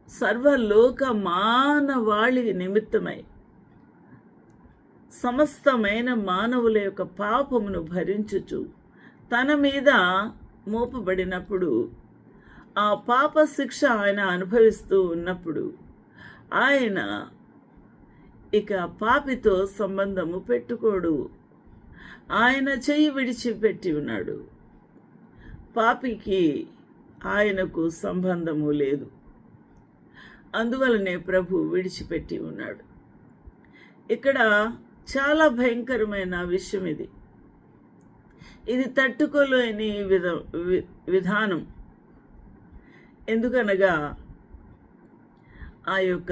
సర్వలోక మానవాళి నిమిత్తమై సమస్తమైన మానవుల యొక్క పాపమును భరించుచు తన మీద మోపబడినప్పుడు ఆ పాప శిక్ష ఆయన అనుభవిస్తూ ఉన్నప్పుడు ఆయన ఇక పాపితో సంబంధము పెట్టుకోడు. ఆయన చెయ్యి విడిచిపెట్టి ఉన్నాడు. పాపికి ఆయనకు సంబంధము లేదు. అందువలనే ప్రభు విడిచిపెట్టి ఉన్నాడు. ఇక్కడ చాలా భయంకరమైన విషయం ఇది తట్టుకోలేని విధానం. ఎందుకనగా ఆ యొక్క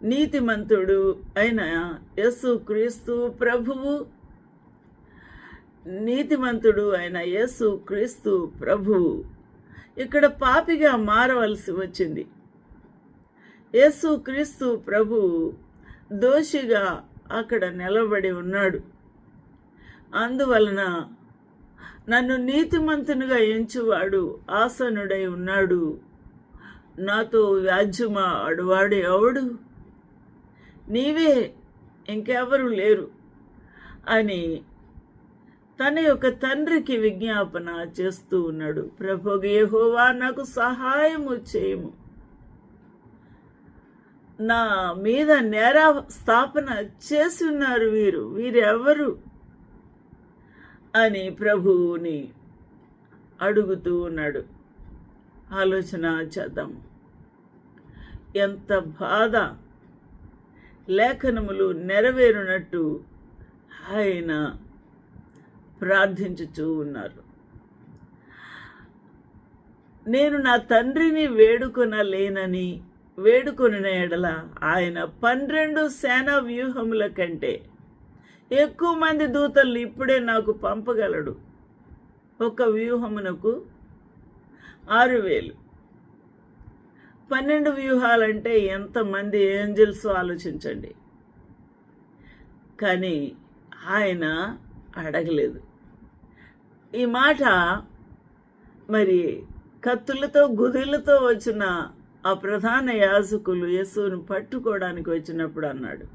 నీతిమంతుడు అయిన యేసుక్రీస్తు ప్రభువు, నీతిమంతుడు అయిన యేసుక్రీస్తు ప్రభువు ఇక్కడ పాపిగా మారవలసి వచ్చింది. యేసుక్రీస్తు ప్రభువు దోషిగా అక్కడ నిలబడి ఉన్నాడు. అందువలన నన్ను నీతిమంతునిగా ఎంచువాడు ఆసనుడై ఉన్నాడు, నాతో వ్యాజ్యమా ఆడువాడు ఎవడు, నీవే, ఇంకెవరు లేరు అని తన యొక్క తండ్రికి విజ్ఞాపన చేస్తూ ఉన్నాడు. ప్రభువు యెహోవా నాకు సహాయము చేయము, నా మీద నేర స్థాపన చేసి ఉన్నారు వీరెవరు అని ప్రభువుని అడుగుతూ ఉన్నాడు. ఆలోచన చేద్దాం. ఎంత బాధ! లేఖనములు నెరవేరునట్టు ఆయన ప్రార్థించుచూ ఉన్నారు. నేను నా తండ్రిని వేడుకొనిన ఎడల ఆయన 12 సేనా వ్యూహముల కంటే ఎక్కువ మంది దూతలు ఇప్పుడే నాకు పంపగలడు. ఒక వ్యూహమునకు 6,000. 12 వ్యూహాలంటే ఎంతమంది ఏంజల్స్ ఆలోచించండి. కానీ ఆయన అడగలేదు. ఈ మాట మరి కత్తులతో గుదిలతో వచ్చిన ఆ ప్రధాన యాజకులు యేసును పట్టుకోవడానికి వచ్చినప్పుడు అన్నాడు.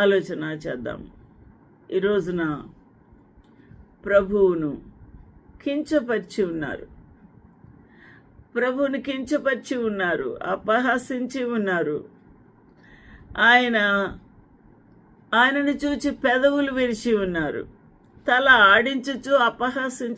ఆలోచన చేద్దాం. ఈ రోజున ప్రభువును కించపరిచి ఉన్నారు, ప్రభువుని కించపరిచి ఉన్నారు, అపహాసించి ఉన్నారు. ఆయనను చూచి పెదవులు విరిచి ఉన్నారు, తల ఆడించుచు అపహాసించు